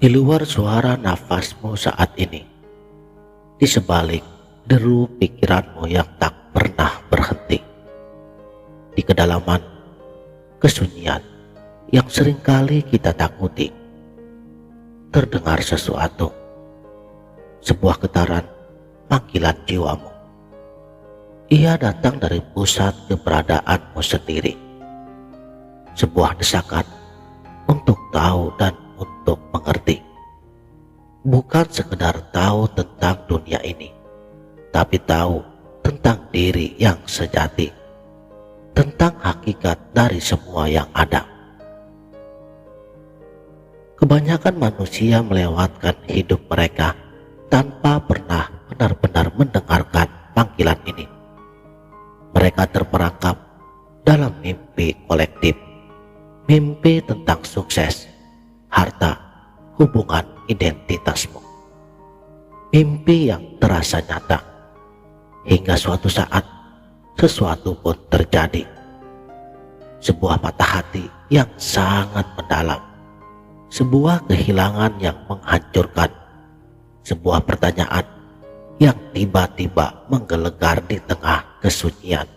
Di luar suara nafasmu saat ini, di sebalik deru pikiranmu yang tak pernah berhenti, di kedalaman kesunyian yang seringkali kita takuti, terdengar sesuatu, sebuah getaran panggilan jiwamu. Ia datang dari pusat keberadaanmu sendiri, sebuah desakan untuk tahu dan untuk mengerti. Bukan sekedar tahu tentang dunia ini, tapi tahu tentang diri yang sejati, tentang hakikat dari semua yang ada. Kebanyakan manusia melewatkan hidup mereka tanpa pernah benar-benar mendengarkan panggilan ini. Mereka terperangkap dalam mimpi kolektif, mimpi tentang sukses, harta, hubungan identitasmu. Mimpi yang terasa nyata, hingga suatu saat sesuatu pun terjadi. Sebuah patah hati yang sangat mendalam, sebuah kehilangan yang menghancurkan, sebuah pertanyaan yang tiba-tiba menggelegar di tengah kesunyian.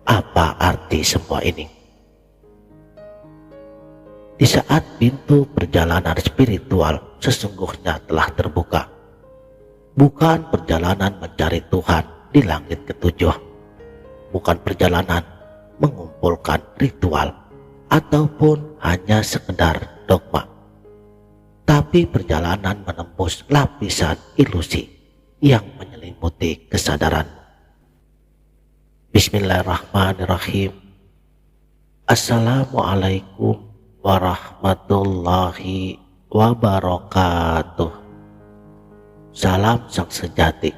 Apa arti semua ini? Di saat pintu perjalanan spiritual sesungguhnya telah terbuka, bukan perjalanan mencari Tuhan di langit ketujuh, bukan perjalanan mengumpulkan ritual ataupun hanya sekedar dogma, tapi perjalanan menembus lapisan ilusi yang menyelimuti kesadaran. Bismillahirrahmanirrahim. Assalamualaikum warahmatullahi wabarakatuh. Salam sang sejati.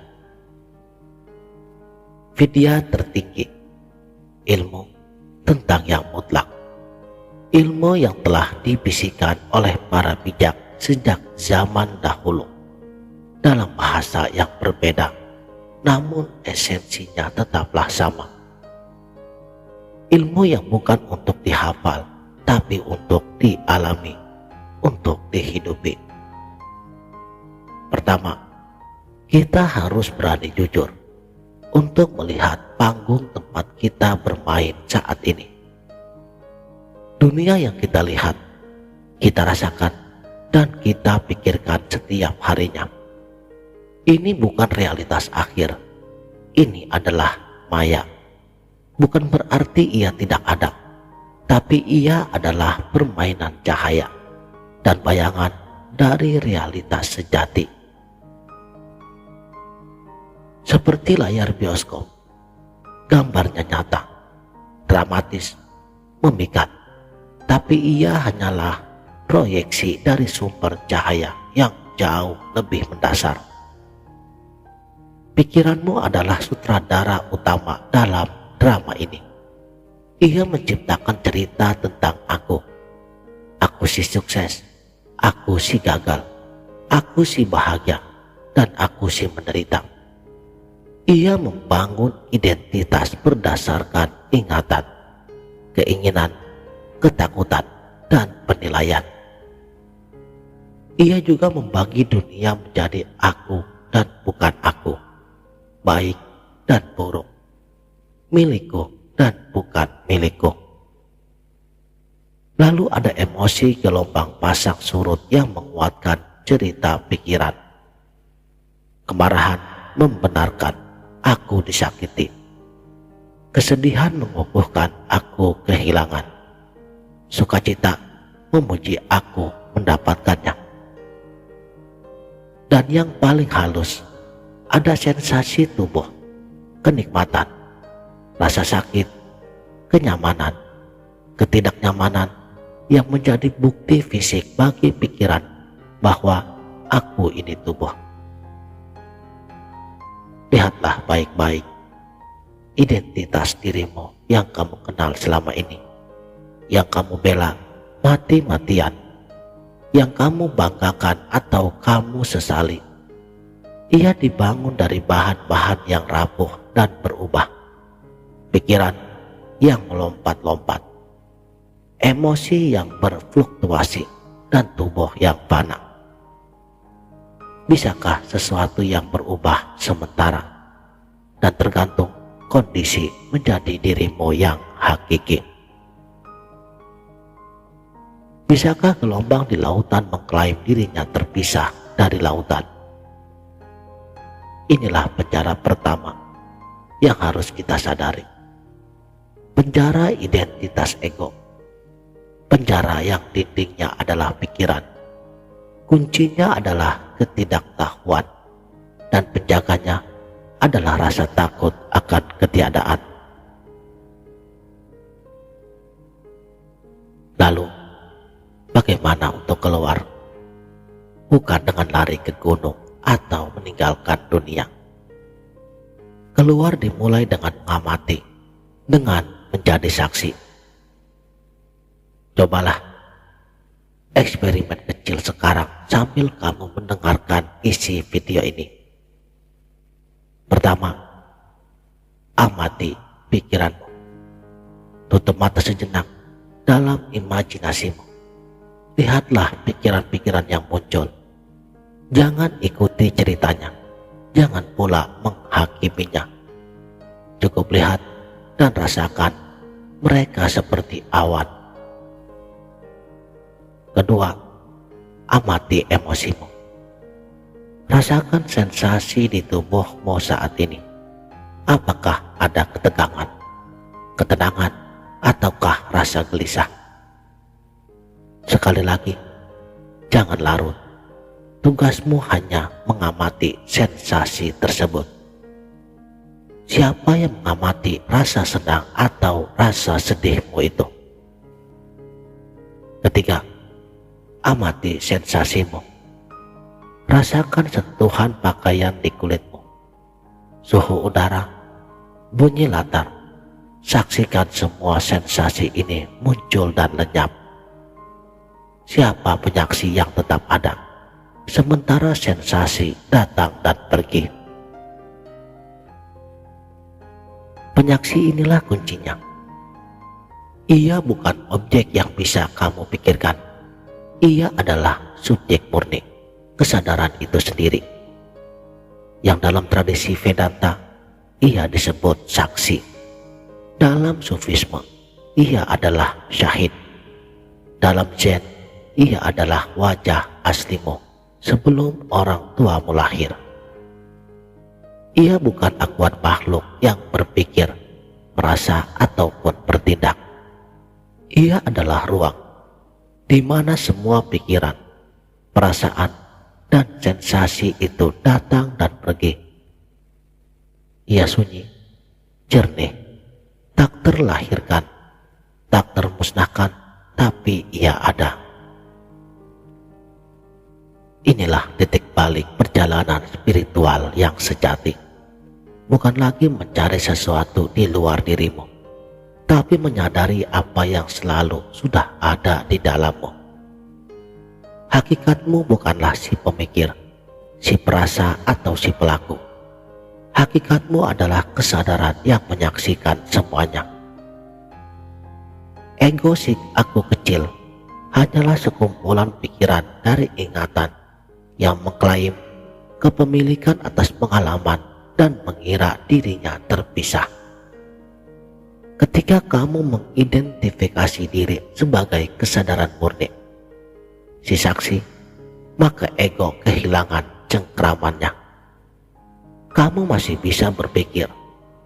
Vidya tertinggi, ilmu tentang yang mutlak, ilmu yang telah dibisikkan oleh para bijak sejak zaman dahulu dalam bahasa yang berbeda, namun esensinya tetaplah sama. Ilmu yang bukan untuk dihafal, tapi untuk dialami, untuk dihidupi. Pertama, kita harus berani jujur untuk melihat panggung tempat kita bermain saat ini. Dunia yang kita lihat, kita rasakan, dan kita pikirkan setiap harinya, ini bukan realitas akhir. Ini adalah maya. Bukan berarti ia tidak ada, tapi ia adalah permainan cahaya dan bayangan dari realitas sejati. Seperti layar bioskop, gambarnya nyata, dramatis, memikat, tapi ia hanyalah proyeksi dari sumber cahaya yang jauh lebih mendasar. Pikiranmu adalah sutradara utama dalam drama ini. Ia menciptakan cerita tentang aku. Aku si sukses, aku si gagal, aku si bahagia, dan aku si menderita. Ia membangun identitas berdasarkan ingatan, keinginan, ketakutan, dan penilaian. Ia juga membagi dunia menjadi aku dan bukan aku, baik dan buruk, milikku dan bukan milikku. Lalu ada emosi gelombang pasang surut yang menguatkan cerita pikiran. Kemarahan membenarkan aku disakiti. Kesedihan mengukuhkan aku kehilangan. Sukacita memuji aku mendapatkannya. Dan yang paling halus, ada sensasi tubuh, kenikmatan, rasa sakit, kenyamanan, ketidaknyamanan yang menjadi bukti fisik bagi pikiran bahwa aku ini tubuh. Lihatlah baik-baik identitas dirimu yang kamu kenal selama ini, yang kamu bela mati-matian, yang kamu banggakan atau kamu sesali. Ia dibangun dari bahan-bahan yang rapuh dan berubah, pikiran yang melompat-lompat, emosi yang berfluktuasi, dan tubuh yang fana. Bisakah sesuatu yang berubah sementara dan tergantung kondisi menjadi dirimu yang hakiki? Bisakah gelombang di lautan mengklaim dirinya terpisah dari lautan? Inilah penjara pertama yang harus kita sadari. Penjara identitas ego. Penjara yang dindingnya adalah pikiran. Kuncinya adalah ketidaktahuan, dan penjaganya adalah rasa takut akan ketiadaan. Lalu, bagaimana untuk keluar? Bukan dengan lari ke gunung atau meninggalkan dunia. Keluar dimulai dengan mengamati, dengan menjadi saksi. Cobalah eksperimen kecil sekarang sambil kamu mendengarkan isi video ini. Pertama, amati pikiranmu. Tutup mata sejenak dalam imajinasimu. Lihatlah pikiran-pikiran yang muncul. Jangan ikuti ceritanya. Jangan pula menghakiminya. Cukup lihat dan rasakan mereka seperti awan. Kedua, amati emosimu. Rasakan sensasi di tubuhmu saat ini. Apakah ada ketegangan, ketenangan, ataukah rasa gelisah? Sekali lagi, jangan larut. Tugasmu hanya mengamati sensasi tersebut. Siapa yang mengamati rasa senang atau rasa sedihmu itu? Ketiga, amati sensasimu. Rasakan sentuhan pakaian di kulitmu, suhu udara, bunyi latar. Saksikan semua sensasi ini muncul dan lenyap. Siapa penyaksi yang tetap ada, sementara sensasi datang dan pergi? Penyaksi inilah kuncinya. Ia bukan objek yang bisa kamu pikirkan. Ia adalah subjek murni, kesadaran itu sendiri. Yang dalam tradisi Vedanta, ia disebut saksi. Dalam Sufisme, ia adalah syahid. Dalam Zen, ia adalah wajah aslimu sebelum orang tuamu lahir. Ia bukan akuan makhluk yang berpikir, merasa, ataupun bertindak. Ia adalah ruang di mana semua pikiran, perasaan, dan sensasi itu datang dan pergi. Ia sunyi, jernih, tak terlahirkan, tak termusnahkan, tapi ia ada. Inilah titik balik perjalanan spiritual yang sejati. Bukan lagi mencari sesuatu di luar dirimu, tapi menyadari apa yang selalu sudah ada di dalammu. Hakikatmu bukanlah si pemikir, si perasa, atau si pelaku. Hakikatmu adalah kesadaran yang menyaksikan semuanya. Ego si aku kecil hanyalah sekumpulan pikiran dari ingatan yang mengklaim kepemilikan atas pengalaman dan mengira dirinya terpisah. Ketika kamu mengidentifikasi diri sebagai kesadaran murni, si saksi, maka ego kehilangan cengkramannya. Kamu masih bisa berpikir,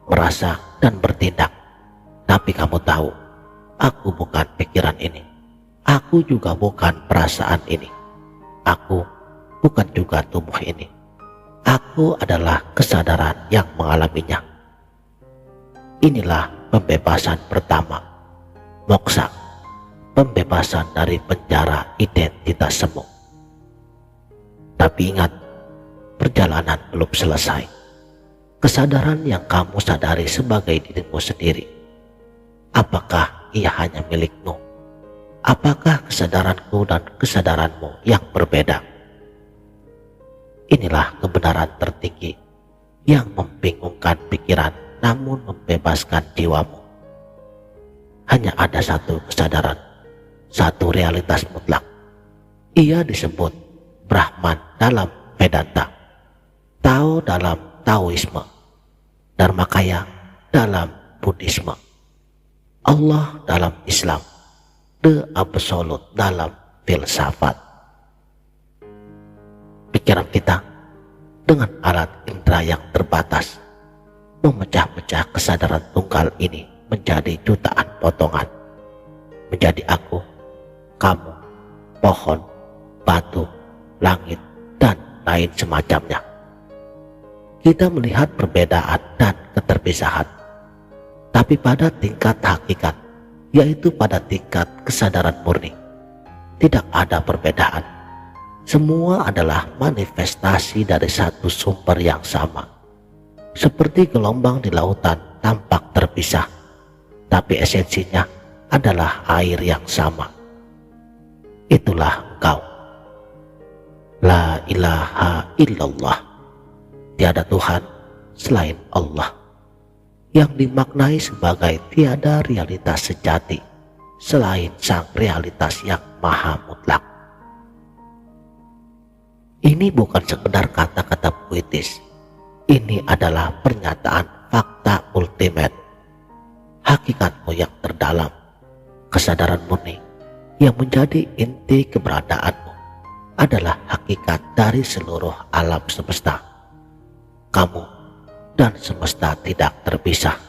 merasa, dan bertindak, tapi kamu tahu, aku bukan pikiran ini. Aku juga bukan perasaan ini. Aku bukan juga tubuh ini. Aku adalah kesadaran yang mengalaminya. Inilah pembebasan pertama, moksa, pembebasan dari penjara identitas semu. Tapi ingat, perjalanan belum selesai. Kesadaran yang kamu sadari sebagai dirimu sendiri, apakah ia hanya milikmu? Apakah kesadaranku dan kesadaranmu yang berbeda? Inilah kebenaran tertinggi yang membingungkan pikiran namun membebaskan jiwamu. Hanya ada satu kesadaran, satu realitas mutlak. Ia disebut Brahman dalam Vedanta, Tao dalam Taoisme, Dharmakaya dalam Buddhisme, Allah dalam Islam, The Absolute dalam filsafat. Pikiran kita dengan alat indera yang terbatas memecah-mecah kesadaran tunggal ini menjadi jutaan potongan, menjadi aku, kamu, pohon, batu, langit, dan lain semacamnya. Kita melihat perbedaan dan keterpisahan, tapi pada tingkat hakikat, yaitu pada tingkat kesadaran murni, tidak ada perbedaan. Semua adalah manifestasi dari satu sumber yang sama. Seperti gelombang di lautan tampak terpisah, tapi esensinya adalah air yang sama. Itulah engkau. La ilaha illallah. Tiada Tuhan selain Allah, yang dimaknai sebagai tiada realitas sejati selain sang realitas yang maha mutlak. Ini bukan sekedar kata-kata puitis. Ini adalah pernyataan fakta ultimate. Hakikatmu yang terdalam, kesadaran murni yang menjadi inti keberadaanmu, adalah hakikat dari seluruh alam semesta. Kamu dan semesta tidak terpisah.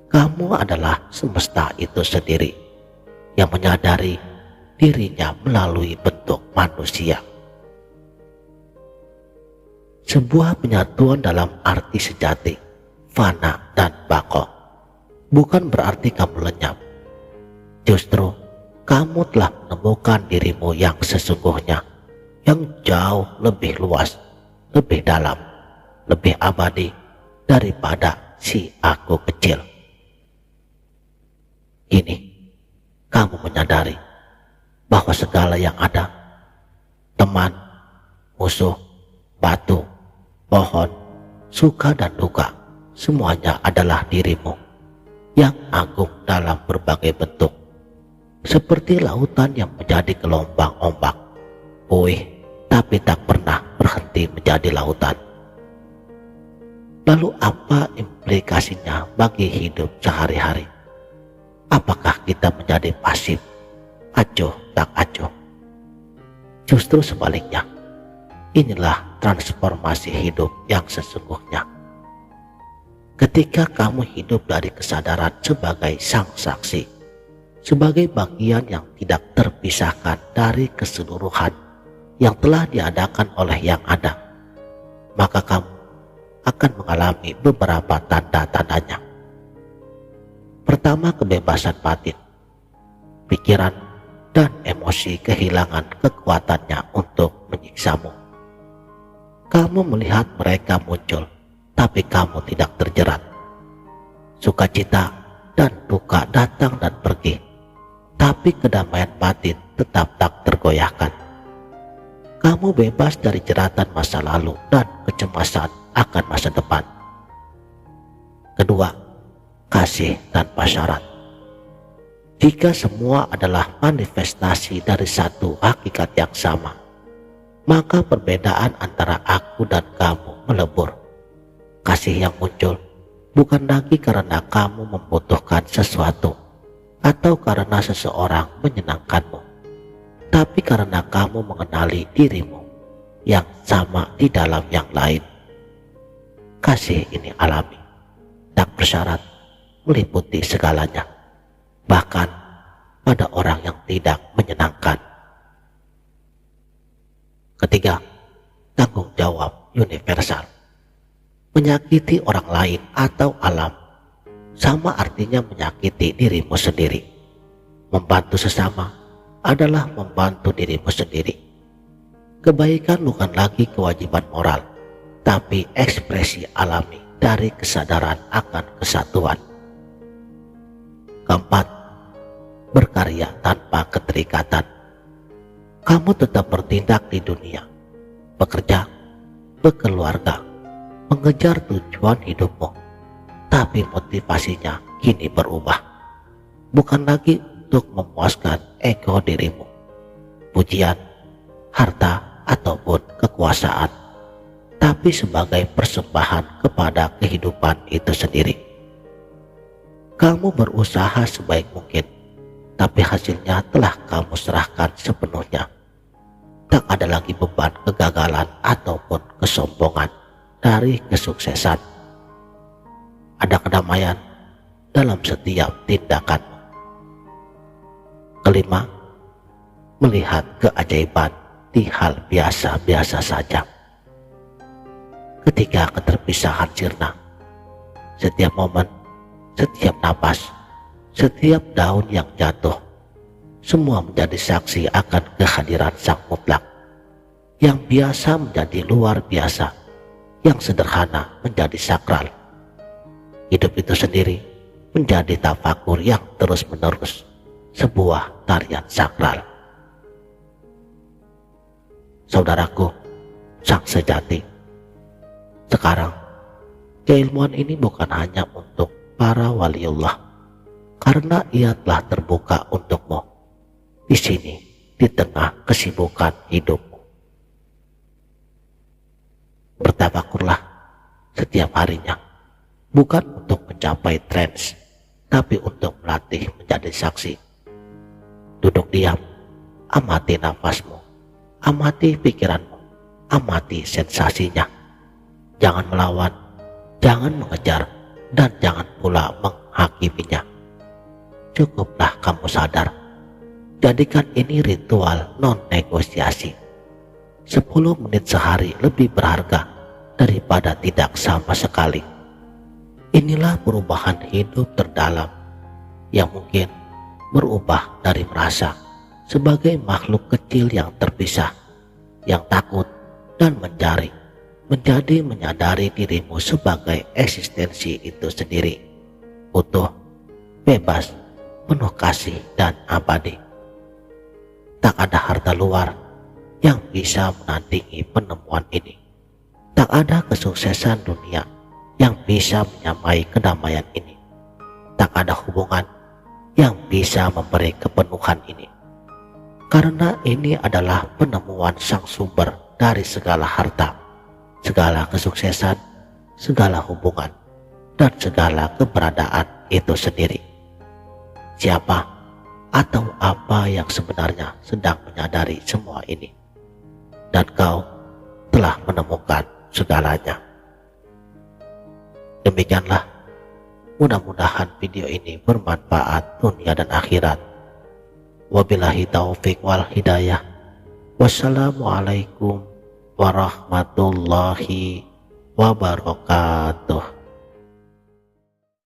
Kamu adalah semesta itu sendiri yang menyadari dirinya melalui bentuk manusia. Sebuah penyatuan dalam arti sejati, fana dan bako, bukan berarti kamu lenyap. Justru kamu telah menemukan dirimu yang sesungguhnya, yang jauh lebih luas, lebih dalam, lebih abadi daripada si aku kecil. Kini kamu menyadari bahwa segala yang ada, teman, musuh, batu, pohon, suka dan duka, semuanya adalah dirimu yang agung dalam berbagai bentuk, seperti lautan yang menjadi gelombang ombak, buih tapi tak pernah berhenti menjadi lautan. Lalu apa implikasinya bagi hidup sehari-hari? Apakah kita menjadi pasif, acuh tak acuh? Justru sebaliknya, inilah transformasi hidup yang sesungguhnya. Ketika kamu hidup dari kesadaran sebagai sang saksi, sebagai bagian yang tidak terpisahkan dari keseluruhan yang telah diadakan oleh yang ada, maka kamu akan mengalami beberapa tanda-tandanya. Pertama, kebebasan batin. Pikiran dan emosi kehilangan kekuatannya untuk menyiksamu. Kamu melihat mereka muncul, tapi kamu tidak terjerat. Sukacita dan duka datang dan pergi, tapi kedamaian batin tetap tak tergoyahkan. Kamu bebas dari jeratan masa lalu dan kecemasan akan masa depan. Kedua, kasih tanpa syarat. Jika semua adalah manifestasi dari satu hakikat yang sama, maka perbedaan antara aku dan kamu melebur. Kasih yang muncul bukan lagi karena kamu membutuhkan sesuatu atau karena seseorang menyenangkanmu, tapi karena kamu mengenali dirimu yang sama di dalam yang lain. Kasih ini alami, tak bersyarat, meliputi segalanya, bahkan pada orang yang tidak menyenangkan. Ketiga, tanggung jawab universal. Menyakiti orang lain atau alam sama artinya menyakiti dirimu sendiri. Membantu sesama adalah membantu dirimu sendiri. Kebaikan bukan lagi kewajiban moral, tapi ekspresi alami dari kesadaran akan kesatuan. Keempat, berkarya tanpa keterikatan. Kamu tetap bertindak di dunia, bekerja, berkeluarga, mengejar tujuan hidupmu, tapi motivasinya kini berubah. Bukan lagi untuk memuaskan ego dirimu, pujian, harta, ataupun kekuasaan, tapi sebagai persembahan kepada kehidupan itu sendiri. Kamu berusaha sebaik mungkin, tapi hasilnya telah kamu serahkan sepenuhnya. Tak ada lagi beban kegagalan ataupun kesombongan dari kesuksesan. Ada kedamaian dalam setiap tindakan. Kelima, melihat keajaiban di hal biasa-biasa saja. Ketika keterpisahan sirna, setiap momen, setiap napas, setiap daun yang jatuh, semua menjadi saksi akan kehadiran Sang Mutlak. Yang biasa menjadi luar biasa, yang sederhana menjadi sakral. Hidup itu sendiri menjadi tafakur yang terus-menerus, sebuah tarian sakral. Saudaraku, sang sejati, sekarang keilmuan ini bukan hanya untuk para waliullah, karena ia telah terbuka untukmu di sini, di tengah kesibukan hidupmu. Bertafakurlah setiap harinya, bukan untuk mencapai trends, tapi untuk melatih menjadi saksi. Duduk diam, amati nafasmu, amati pikiranmu, amati sensasinya. Jangan melawan, jangan mengejar, dan jangan pula menghakiminya. Cukuplah kamu sadar, jadikan ini ritual non-negosiasi. 10 menit sehari lebih berharga daripada tidak sama sekali. Inilah perubahan hidup terdalam yang mungkin berubah dari merasa sebagai makhluk kecil yang terpisah, yang takut dan mencari, menjadi menyadari dirimu sebagai eksistensi itu sendiri, utuh, bebas, penuh kasih dan abadi. Tak ada harta luar yang bisa menandingi penemuan ini. Tak ada kesuksesan dunia yang bisa menyamai kedamaian ini. Tak ada hubungan yang bisa memberi kepenuhan ini. Karena ini adalah penemuan sang sumber dari segala harta, segala kesuksesan, segala hubungan, dan segala keberadaan itu sendiri. Siapa atau apa yang sebenarnya sedang menyadari semua ini? Dan kau telah menemukan segalanya. Demikianlah, mudah-mudahan video ini bermanfaat dunia dan akhirat. Wabillahi taufik wal hidayah. Wassalamualaikum warahmatullahi wabarakatuh.